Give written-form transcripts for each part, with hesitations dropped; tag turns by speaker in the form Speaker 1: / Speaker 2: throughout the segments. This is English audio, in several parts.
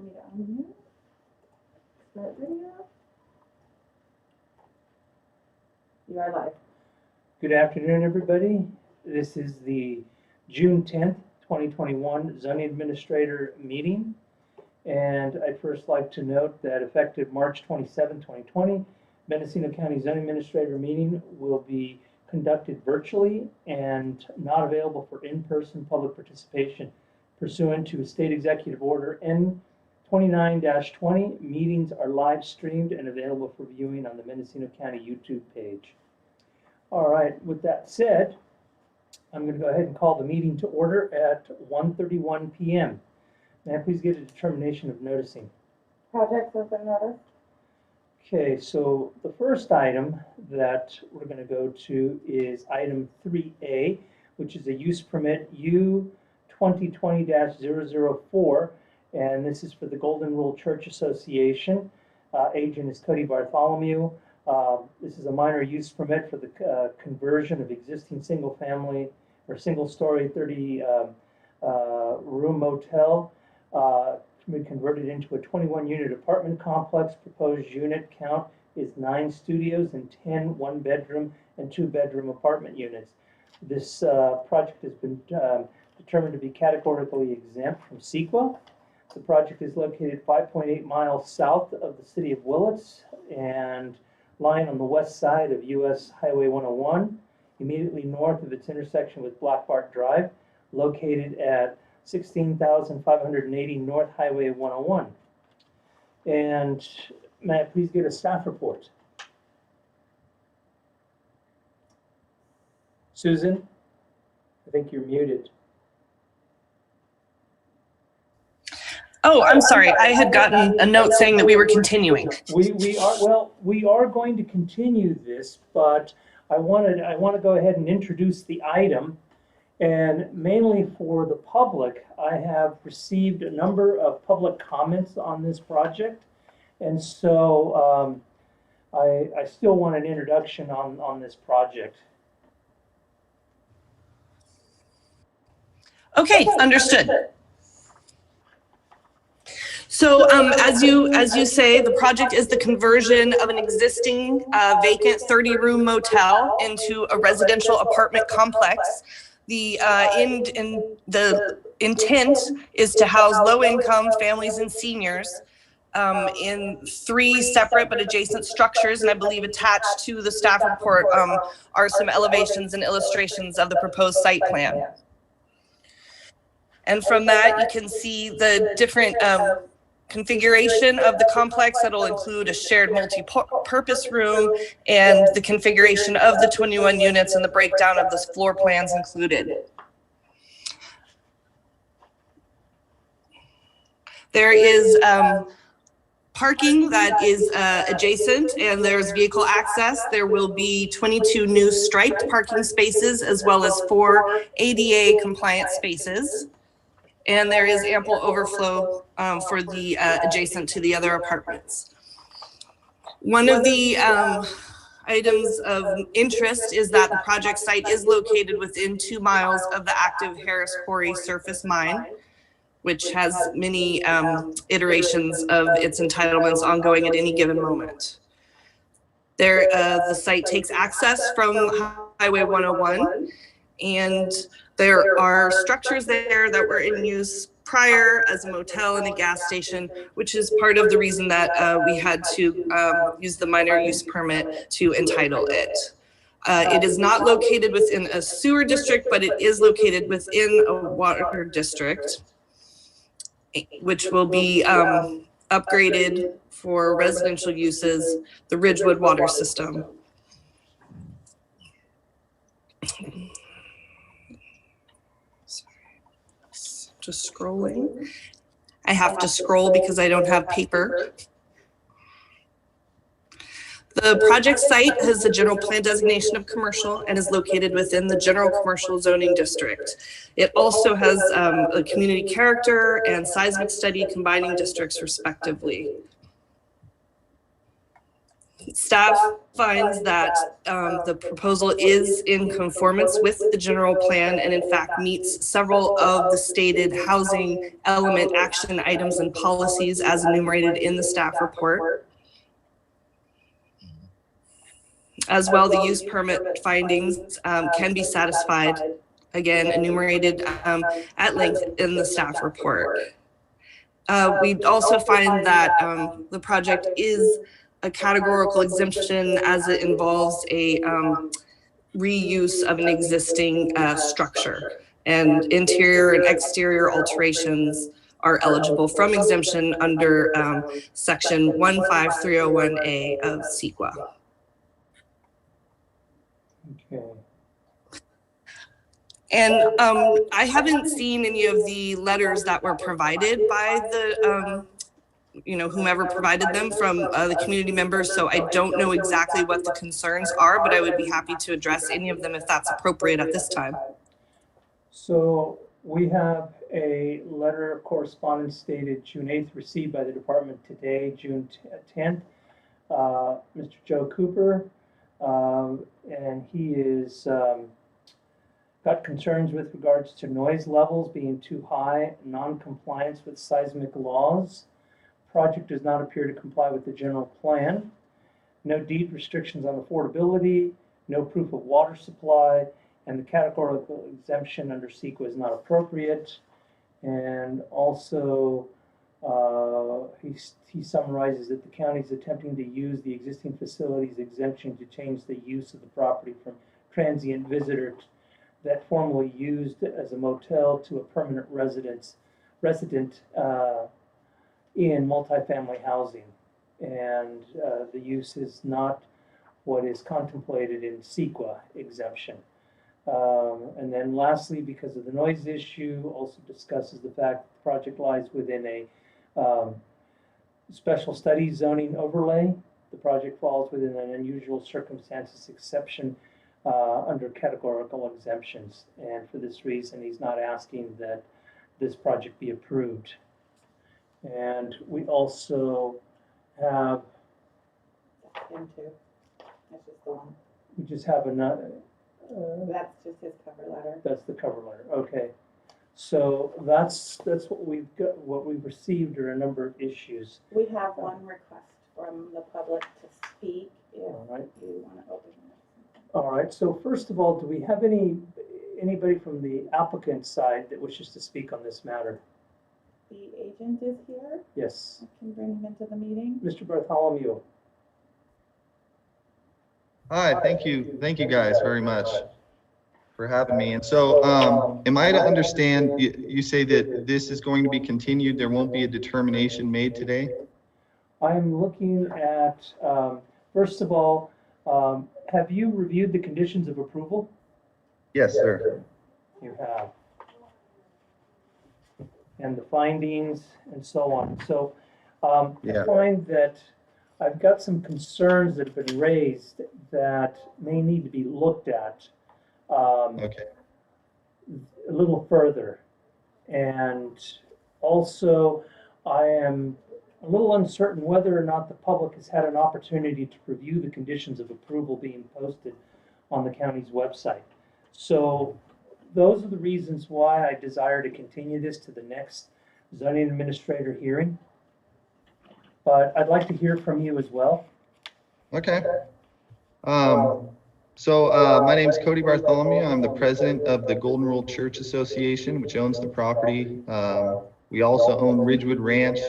Speaker 1: for me to unmute. Start video. You are live.
Speaker 2: Good afternoon, everybody. This is the June 10th, 2021 zoning administrator meeting. And I'd first like to note that effective March 27, 2020, Mendocino County zoning administrator meeting will be conducted virtually and not available for in-person public participation pursuant to State Executive Order N29-20. Meetings are live streamed and available for viewing on the Mendocino County YouTube page. All right, with that said, I'm going to go ahead and call the meeting to order at 1:31 p.m. May I please get a determination of noticing?
Speaker 1: Projects have been noticed.
Speaker 2: Okay, so the first item that we're going to go to is item 3A, which is a use permit U 2020-004, and this is for the Golden Rule Church Association. Agent is Cody Bartholomew. This is a minor use permit for the conversion of existing single-family or single-story 30-room motel to be converted into a 21-unit apartment complex. Proposed unit count is 9 studios and 10 one-bedroom and 2-bedroom apartment units. This project has been determined to be categorically exempt from CEQA. The project is located 5.8 miles south of the city of Willits and lying on the west side of US Highway 101, immediately north of its intersection with Black Bart Drive, located at 16,580 North Highway 101. And may I please get a staff report? Susan, I think you're muted.
Speaker 3: Oh, I'm sorry. I had gotten a note saying that we were continuing.
Speaker 2: We are going to continue this, but I want to go ahead and introduce the item. And mainly for the public, I have received a number of public comments on this project. And so I still want an introduction on this project.
Speaker 3: Okay, understood. So as you say, the project is the conversion of an existing vacant 30-room motel into a residential apartment complex. The intent is to house low-income families and seniors in 3 separate but adjacent structures, and I believe attached to the staff report are some elevations and illustrations of the proposed site plan. And from that, you can see the different configuration of the complex that'll include a shared multi-purpose room and the configuration of the 21 units and the breakdown of the floor plans included. There is parking that is adjacent, and there's vehicle access. There will be 22 new striped parking spaces as well as 4 ADA compliant spaces. And there is ample overflow for the adjacent to the other apartments. One of the items of interest is that the project site is located within 2 miles of the active Harris Quarry surface mine, which has many iterations of its entitlements ongoing at any given moment. The site takes access from Highway 101, and there are structures there that were in use prior as a motel and a gas station, which is part of the reason that we had to use the minor use permit to entitle it. It is not located within a sewer district, but it is located within a water district, which will be upgraded for residential uses, the Ridgewood water system. Just scrolling. I have to scroll because I don't have paper. The project site has the general plan designation of commercial and is located within the general commercial zoning district. It also has a community character and seismic study combining districts respectively. Staff finds that the proposal is in conformance with the general plan and in fact meets several of the stated housing element action items and policies as enumerated in the staff report. As well, the use permit findings can be satisfied, again, enumerated at length in the staff report. We also find that the project is a categorical exemption as it involves a reuse of an existing structure, and interior and exterior alterations are eligible from exemption under section 15301A of CEQA.
Speaker 2: Okay.
Speaker 3: And I haven't seen any of the letters that were provided by the whomever provided them from the community members, so I don't know exactly what the concerns are, but I would be happy to address any of them if that's appropriate at this time.
Speaker 2: So we have a letter of correspondence dated June 8th, received by the department today, June 10th. Mr. Joe Cooper, and he is got concerns with regards to noise levels being too high, non-compliance with seismic laws. Project does not appear to comply with the general plan. No deed restrictions on affordability, no proof of water supply, and the categorical exemption under CEQA is not appropriate. And also, he summarizes that the county is attempting to use the existing facilities exemption to change the use of the property from transient visitor that formerly used as a motel to a permanent resident in multifamily housing, and the use is not what is contemplated in CEQA exemption. And then lastly, because of the noise issue, also discusses the fact that the project lies within a special studies zoning overlay. The project falls within an unusual circumstances exception under categorical exemptions, and for this reason he's not asking that this project be approved. And we also have,
Speaker 1: Him too. That's just the one.
Speaker 2: we just have another,
Speaker 1: That's just his cover letter.
Speaker 2: that's the cover letter, okay. So that's what we've got, what we've received are a number of issues.
Speaker 1: We have one request from the public to speak if
Speaker 2: All right.
Speaker 1: you want to open it.
Speaker 2: All right, so first of all, do we have anybody from the applicant side that wishes to speak on this matter?
Speaker 1: The agent is here.
Speaker 2: Yes,
Speaker 1: I can bring him into the meeting.
Speaker 2: Mr. Bartholomew.
Speaker 4: Hi, thank you guys very much for having me. And so, am I to understand, you say that this is going to be continued, there won't be a determination made today?
Speaker 2: I'm looking at, first of all, have you reviewed the conditions of approval?
Speaker 4: Yes, sir.
Speaker 2: You have. And the findings and so on. So
Speaker 4: Yeah.
Speaker 2: I find that I've got some concerns that have been raised that may need to be looked at
Speaker 4: Okay,
Speaker 2: a little further. And also, I am a little uncertain whether or not the public has had an opportunity to review the conditions of approval being posted on the county's website. So those are the reasons why I desire to continue this to the next zoning administrator hearing. But I'd like to hear from you as well.
Speaker 4: okay. So my name is Cody Bartholomew. I'm the president of the Golden Rule Church Association, which owns the property. We also own Ridgewood Ranch.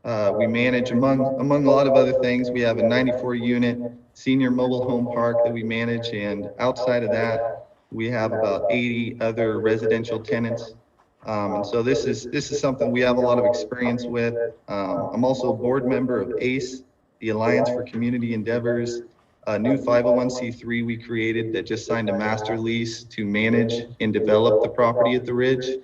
Speaker 4: We manage, among a lot of other things, we have a 94-unit senior mobile home park that we manage, and outside of that, we have about 80 other residential tenants. And so this is something we have a lot of experience with. I'm also a board member of ACE, the Alliance for Community Endeavors, a new 501c3 we created that just signed a master lease to manage and develop the property at the Ridge.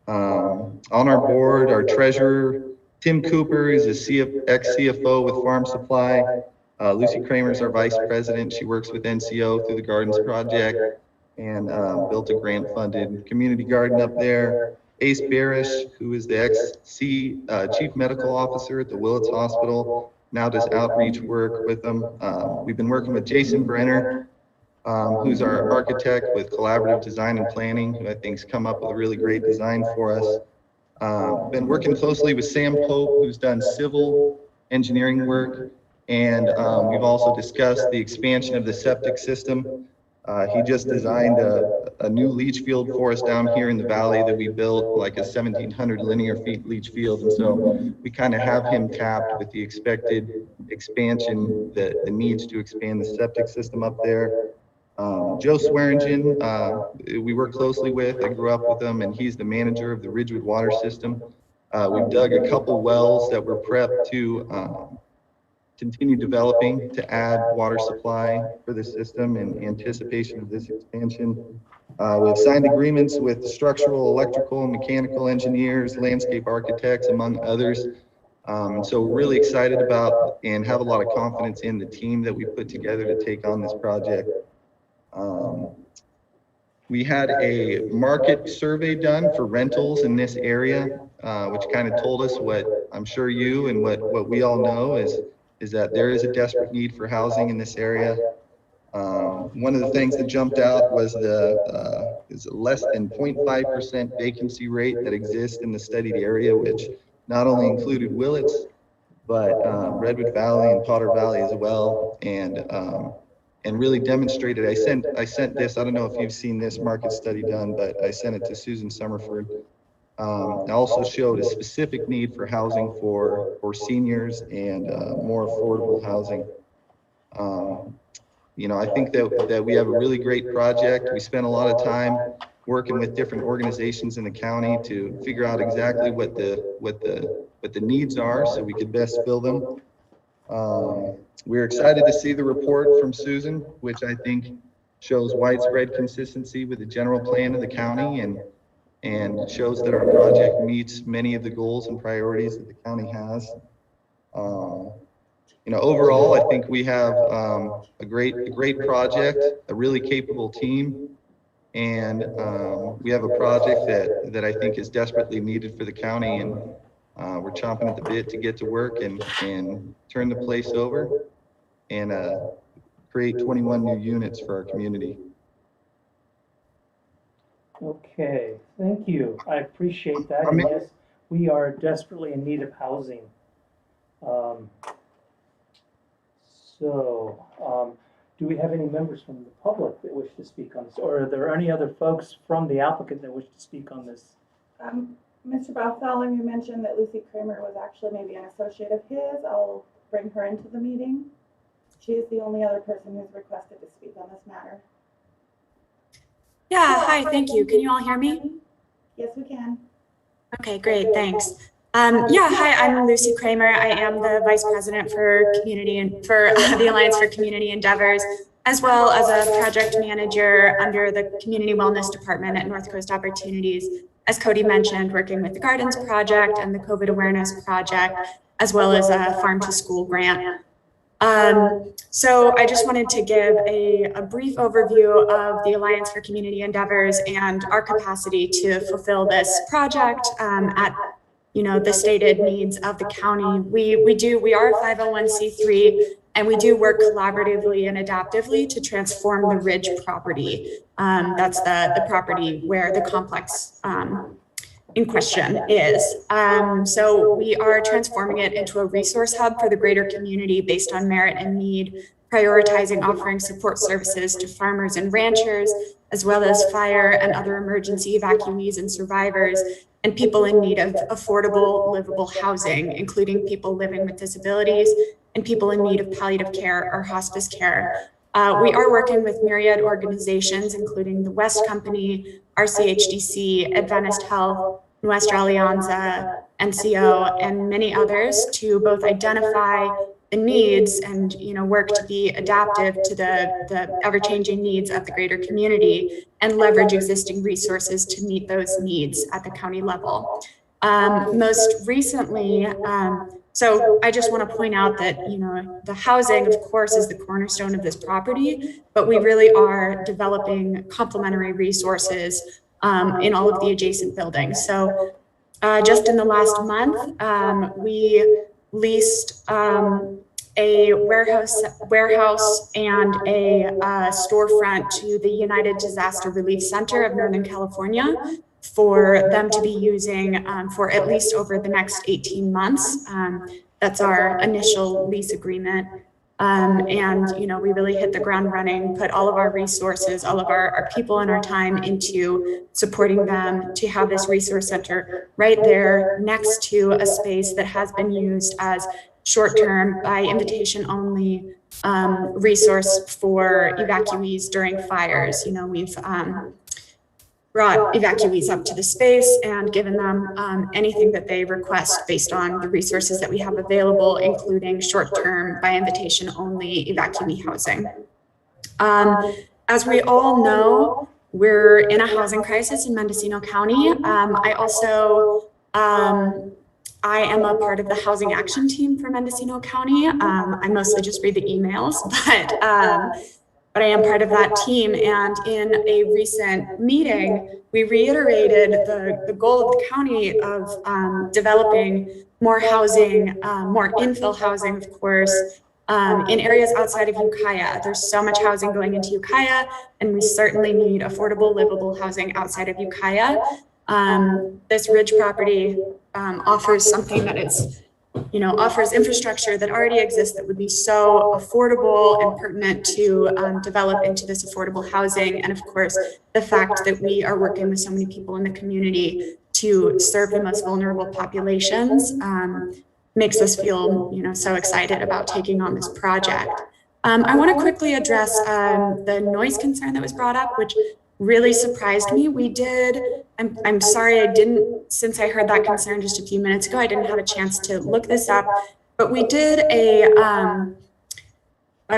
Speaker 4: On our board, our treasurer, Tim Cooper, is a ex-CFO with Farm Supply. Lucy Kramer is our vice president. She works with NCO through the Gardens Project and built a grant-funded community garden up there. Ace Barish, who is the ex-chief medical officer at the Willits Hospital, now does outreach work with them. We've been working with Jason Brenner, who's our architect with collaborative design and planning, who I think's come up with a really great design for us. Been working closely with Sam Pope, who's done civil engineering work, and we've also discussed the expansion of the septic system. He just designed a new leach field for us down here in the valley that we built, like a 1,700 linear feet leach field. And so we kind of have him tapped with the expected expansion, the needs to expand the septic system up there. Joe Swearingen, we work closely with. I grew up with him, and he's the manager of the Ridgewood water system. We've dug a couple wells that were prepped to continue developing to add water supply for the system in anticipation of this expansion. We've signed agreements with structural, electrical, mechanical engineers, landscape architects, among others. So we're really excited about and have a lot of confidence in the team that we put together to take on this project. We had a market survey done for rentals in this area, which kind of told us what I'm sure you and what we all know is that there is a desperate need for housing in this area. One of the things that jumped out was is less than 0.5% vacancy rate that exists in the studied area, which not only included Willits, but Redwood Valley and Potter Valley as well, and really demonstrated. I sent this. I don't know if you've seen this market study done, but I sent it to Susan Summerford. It also showed a specific need for housing for seniors and more affordable housing. You know, I think that we have a really great project. We spent a lot of time working with different organizations in the county to figure out exactly what the needs are so we could best fill them. We're excited to see the report from Susan, which I think shows widespread consistency with the general plan of the county and shows that our project meets many of the goals and priorities that the county has. You know, overall, I think we have a great project, a really capable team, and we have a project that I think is desperately needed for the county, and we're chomping at the bit to get to work and turn the place over and create 21 new units for our community.
Speaker 2: Okay, thank you. I appreciate that. And yes, we are desperately in need of housing. Do we have any members from the public that wish to speak on this? Or are there any other folks from the applicant that wish to speak on this?
Speaker 1: Mr. Bartholomew mentioned that Lucy Kramer was actually maybe an associate of his. I'll bring her into the meeting. She is the only other person who's requested to speak on this matter.
Speaker 5: Yeah, hi, thank you. Can you all hear me?
Speaker 1: Yes, we can.
Speaker 5: Okay, great, thanks. Yeah, hi, I'm Lucy Kramer. I am the Vice President for Community and for the Alliance for Community Endeavors, as well as a project manager under the Community Wellness Department at North Coast Opportunities. As Cody mentioned, working with the Gardens Project and the COVID Awareness Project, as well as a Farm to School grant. So I just wanted to give a brief overview of the Alliance for Community Endeavors and our capacity to fulfill this project at the stated needs of the county. We are a 501c3, and we do work collaboratively and adaptively to transform the Ridge property. That's the property where the complex in question is. So we are transforming it into a resource hub for the greater community based on merit and need, prioritizing offering support services to farmers and ranchers, as well as fire and other emergency evacuees and survivors, and people in need of affordable, livable housing, including people living with disabilities and people in need of palliative care or hospice care. We are working with myriad organizations, including the West Company, RCHDC, Adventist Health, Nuestra Alianza, NCO, and many others to both identify the needs and work to be adaptive to the ever-changing needs of the greater community and leverage existing resources to meet those needs at the county level. Most recently, so I just want to point out that, the housing, of course, is the cornerstone of this property, but we really are developing complementary resources in all of the adjacent buildings. So just in the last month, we leased a warehouse and a storefront to the United Disaster Relief Center of Northern California for them to be using for at least over the next 18 months. That's our initial lease agreement. And, you know, we really hit the ground running, put all of our resources, all of our people and our time into supporting them to have this resource center right there next to a space that has been used as short-term by invitation only resource for evacuees during fires. You know, we've brought evacuees up to the space and given them anything that they request based on the resources that we have available, including short-term by invitation only evacuee housing. As we all know, we're in a housing crisis in Mendocino County. I am a part of the housing action team for Mendocino County. I mostly just read the emails, but I am part of that team. And in a recent meeting, we reiterated the goal of the county of developing more housing, more infill housing, of course, in areas outside of Ukiah. There's so much housing going into Ukiah, and we certainly need affordable, livable housing outside of Ukiah. This Ridge property offers something that is, you know, offers infrastructure that already exists that would be so affordable and pertinent to develop into this affordable housing. And of course, the fact that we are working with so many people in the community to serve the most vulnerable populations makes us feel, you know, so excited about taking on this project. I want to quickly address the noise concern that was brought up, which really surprised me. We did, I'm sorry I didn't, since I heard that concern just a few minutes ago, I didn't have a chance to look this up, but we did a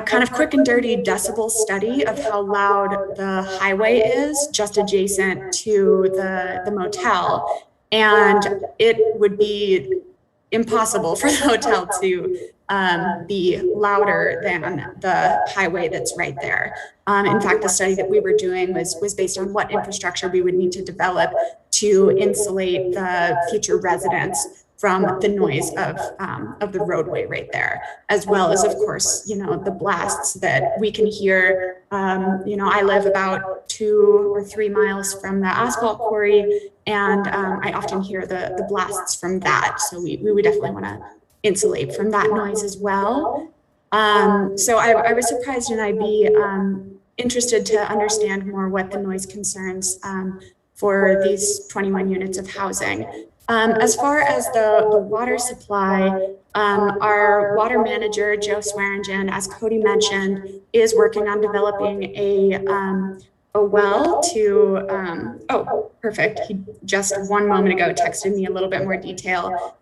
Speaker 5: kind of quick and dirty decibel study of how loud the highway is just adjacent to the motel. And it would be impossible for the hotel to be louder than the highway that's right there. In fact, the study that we were doing was based on what infrastructure we would need to develop to insulate the future residents from the noise of the roadway right there, as well as, of course, you know, the blasts that we can hear. You know, I live about 2 or 3 miles from the asphalt quarry, and I often hear the blasts from that. So we would definitely want to insulate from that noise as well. So I was surprised, and I'd be interested to understand more what the noise concerns for these 21 units of housing. As far as the water supply, our water manager, Joe Swearingen, as Cody mentioned, is working on developing a well to, oh, perfect. He just 1 moment ago texted me a little bit more detail.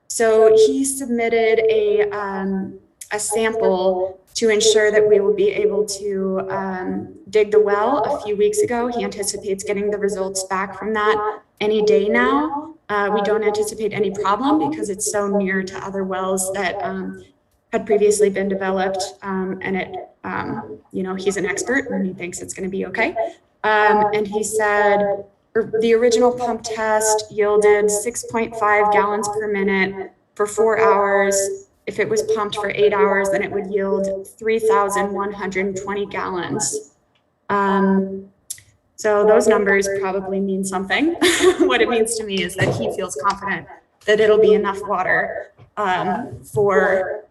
Speaker 5: So he submitted a sample to ensure that we will be able to dig the well a few weeks ago. He anticipates getting the results back from that any day now. We don't anticipate any problem because it's so near to other wells that had previously been developed, and it, you know, he's an expert and he thinks it's going to be okay. And he said the original pump test yielded 6.5 gallons per minute for 4 hours. If it was pumped for 8 hours, then it would yield 3,120 gallons. So those numbers probably mean something. What it means to me is that he feels confident that it'll be enough water for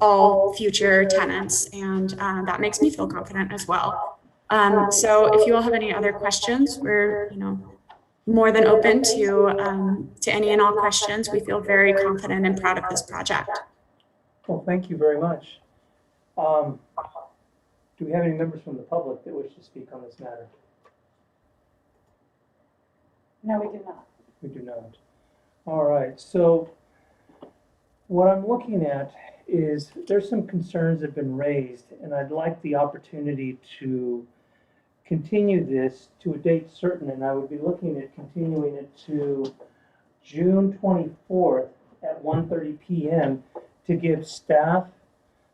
Speaker 5: all future tenants, and that makes me feel confident as well. So if you all have any other questions, we're, you know, more than open to any and all questions. We feel very confident and proud of this project.
Speaker 2: Well, thank you very much. Do we have any members from the public that wish to speak on this matter?
Speaker 1: No, we do not.
Speaker 2: We do not. All right, so what I'm looking at is there's some concerns that have been raised, and I'd like the opportunity to continue this to a date certain, and I would be looking at continuing it to June 24th at 1:30 p.m. to give staff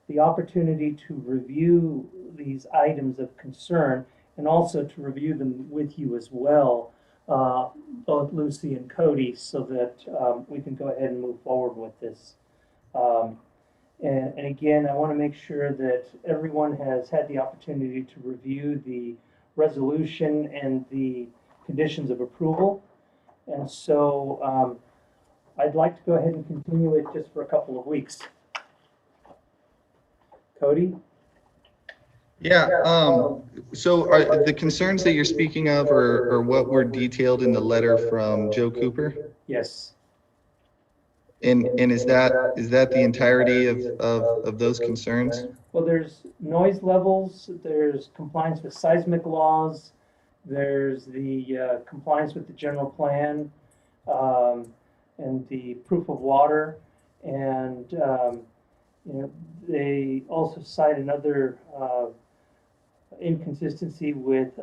Speaker 2: the opportunity to review these items of concern and also to review them with you as well both Lucy and Cody so that we can go ahead and move forward with this. And again, I want to make sure that everyone has had the opportunity to review the resolution and the conditions of approval. And so I'd like to go ahead and continue it just for a couple of weeks. Cody?
Speaker 4: Yeah, so are the concerns that you're speaking of are what were detailed in the letter from Joe Cooper?
Speaker 2: Yes.
Speaker 4: And is that the entirety of those concerns?
Speaker 2: Well, there's noise levels, there's compliance with seismic laws, there's the compliance with the general plan, and the proof of water, and they also cite another inconsistency with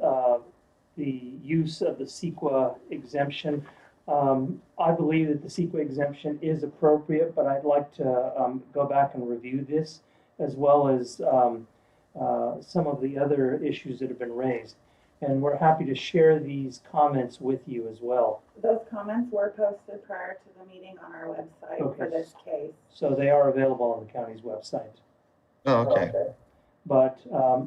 Speaker 2: the use of the CEQA exemption. I believe that the CEQA exemption is appropriate, but I'd like to go back and review this, as well as some of the other issues that have been raised. And we're happy to share these comments with you as well.
Speaker 1: Those comments were posted prior to the meeting on our website for
Speaker 2: Okay.
Speaker 1: this case.
Speaker 2: So they are available on the county's website.
Speaker 4: Oh, okay.
Speaker 2: But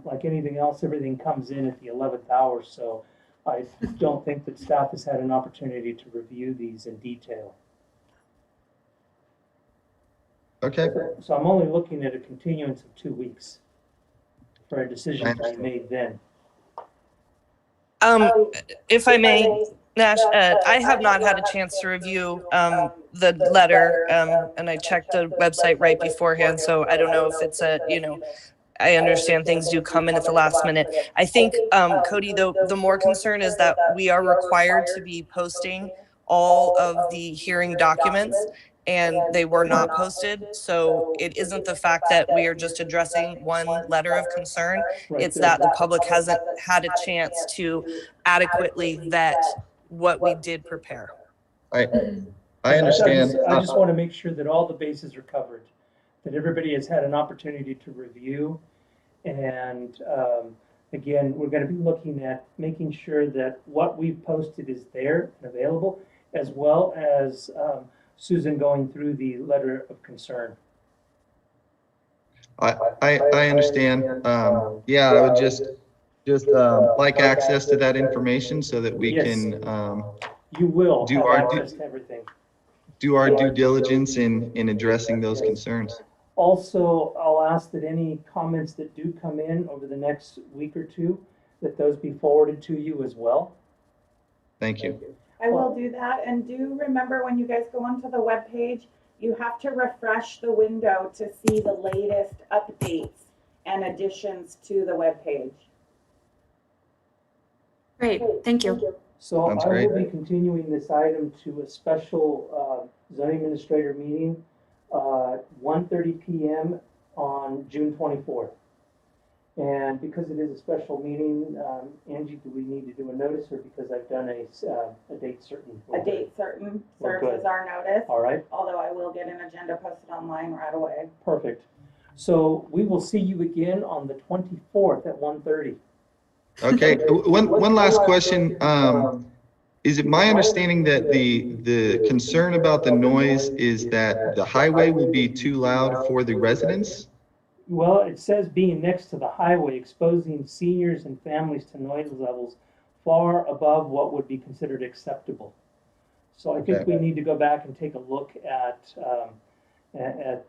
Speaker 2: like anything else, everything comes in at the 11th hour, so I don't think that staff has had an opportunity to review these in detail.
Speaker 4: Okay.
Speaker 2: So I'm only looking at a continuance of 2 weeks for a decision
Speaker 4: I
Speaker 2: to be
Speaker 4: understand.
Speaker 2: made then.
Speaker 3: If I may, Nash, I have not had a chance to review the letter, and I checked the website right beforehand, so I don't know if it's I understand things do come in at the last minute. I think, Cody, the more concern is that we are required to be posting all of the hearing documents, and they were not posted. So it isn't the fact that we are just addressing one letter of concern.
Speaker 2: Right
Speaker 3: It's
Speaker 2: there.
Speaker 3: that the public hasn't had a chance to adequately vet what we did prepare.
Speaker 4: I understand.
Speaker 2: I just want to make sure that all the bases are covered, that everybody has had an opportunity to review. And again, we're going to be looking at making sure that what we've posted is there and available, as well as Susan going through the letter of concern.
Speaker 4: I understand. Yeah, I would just like access to that information so that we
Speaker 2: Yes.
Speaker 4: can
Speaker 2: You will
Speaker 4: Do
Speaker 2: have
Speaker 4: our
Speaker 2: access to everything.
Speaker 4: do our due diligence in addressing those concerns.
Speaker 2: Also, I'll ask that any comments that do come in over the next week or two, that those be forwarded to you as well.
Speaker 4: Thank you.
Speaker 1: I will do that, and do remember when you guys go onto the webpage, you have to refresh the window to see the latest updates and additions to the webpage.
Speaker 5: Great, thank you.
Speaker 2: So
Speaker 4: Sounds
Speaker 2: I will
Speaker 4: great.
Speaker 2: be continuing this item to a special zoning administrator meeting, 1:30 p.m. on June 24th. And because it is a special meeting, Angie, do we need to do a notice, or because I've done a date certain?
Speaker 1: A date certain
Speaker 2: We're
Speaker 1: serves
Speaker 2: good.
Speaker 1: as our notice,
Speaker 2: All right,
Speaker 1: although I will get an agenda posted online right away.
Speaker 2: perfect. So we will see you again on the 24th at 1:30.
Speaker 4: Okay. One last question. Is it my understanding that the concern about the noise is that the highway will be too loud for the residents?
Speaker 2: Well, it says being next to the highway, exposing seniors and families to noise levels far above what would be considered acceptable. So I think
Speaker 4: Okay.
Speaker 2: we need to go back and take a look at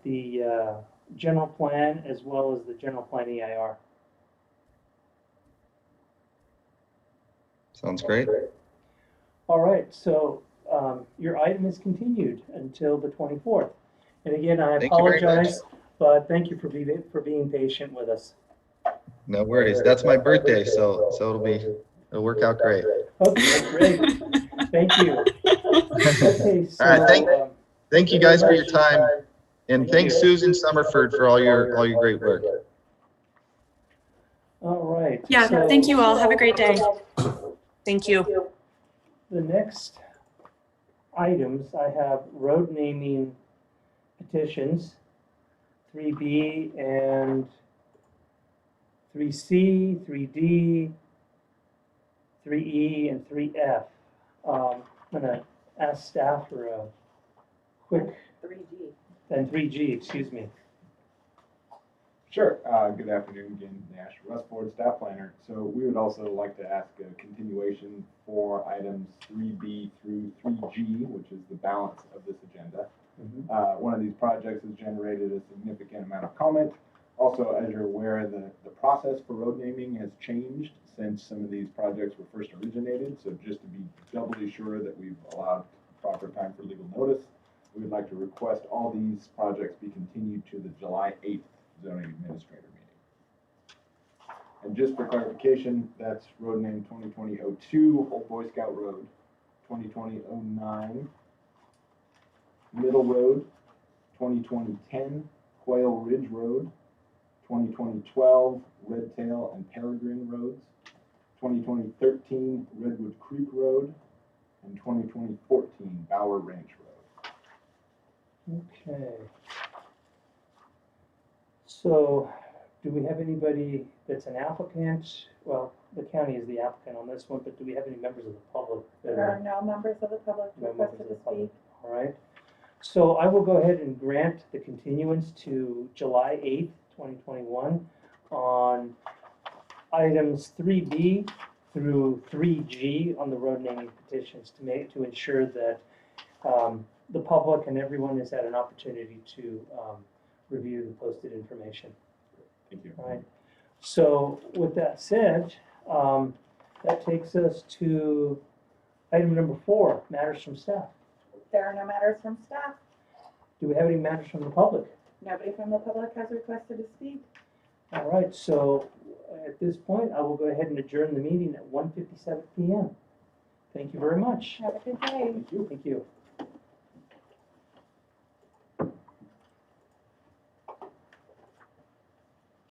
Speaker 2: the general plan as well as the general plan EIR.
Speaker 4: Sounds great.
Speaker 2: All right, so your item is continued until the 24th. And again, I
Speaker 4: Thank you very much.
Speaker 2: apologize, but thank you for being patient with us.
Speaker 4: No worries. That's my birthday, so it'll work out great.
Speaker 2: Okay, great. Thank you. Okay, so,
Speaker 4: All right, Thank you guys for your time, and thanks Susan Summerford for all your great work.
Speaker 2: all right.
Speaker 5: Yeah,
Speaker 2: so
Speaker 5: thank you all. Have a great day.
Speaker 3: Thank you.
Speaker 2: The next items, I have road naming petitions, 3B and 3C, 3D, 3E, and 3F. I'm gonna ask staff for a quick,
Speaker 1: 3G.
Speaker 2: and 3G, excuse me.
Speaker 6: Sure. Good afternoon again, Nash. Russ Ford, staff planner. So we would also like to ask a continuation for items 3B through 3G, which is the balance of this agenda. One of these projects has generated a significant amount of comment. Also, as you're aware, the process for road naming has changed since some of these projects were first originated. So just to be doubly sure that we've allowed proper time for legal notice, we would like to request all these projects be continued to the July 8th zoning administrator meeting. And just for clarification, that's road name 2020-02, Old Boy Scout Road, 2020-09, Middle Road, 2020-10, Quail Ridge Road, 2020-12, Red Tail and Peregrine Roads, 2020-13, Redwood Creek Road, and 2020-14, Bower Ranch Road.
Speaker 2: Okay. So, do we have anybody that's an applicant? Well, the county is the applicant on this one, but do we have any members of the public that
Speaker 1: There
Speaker 2: are?
Speaker 1: are no members of the public
Speaker 2: No members
Speaker 1: requested
Speaker 2: of the
Speaker 1: to
Speaker 2: public.
Speaker 1: speak.
Speaker 2: All right. So I will go ahead and grant the continuance to July 8th, 2021 on items 3B through 3G on the road naming petitions to ensure that the public and everyone has had an opportunity to review the posted information.
Speaker 6: Thank you.
Speaker 2: All right. So with that said, that takes us to item number 4, matters from staff.
Speaker 1: There are no matters from staff.
Speaker 2: Do we have any matters from the public?
Speaker 1: Nobody from the public has requested to speak.
Speaker 2: All right, so at this point, I will go ahead and adjourn the meeting at 1:57 p.m. Thank you very much.
Speaker 1: Have a good day.
Speaker 6: Thank you.
Speaker 2: Thank you.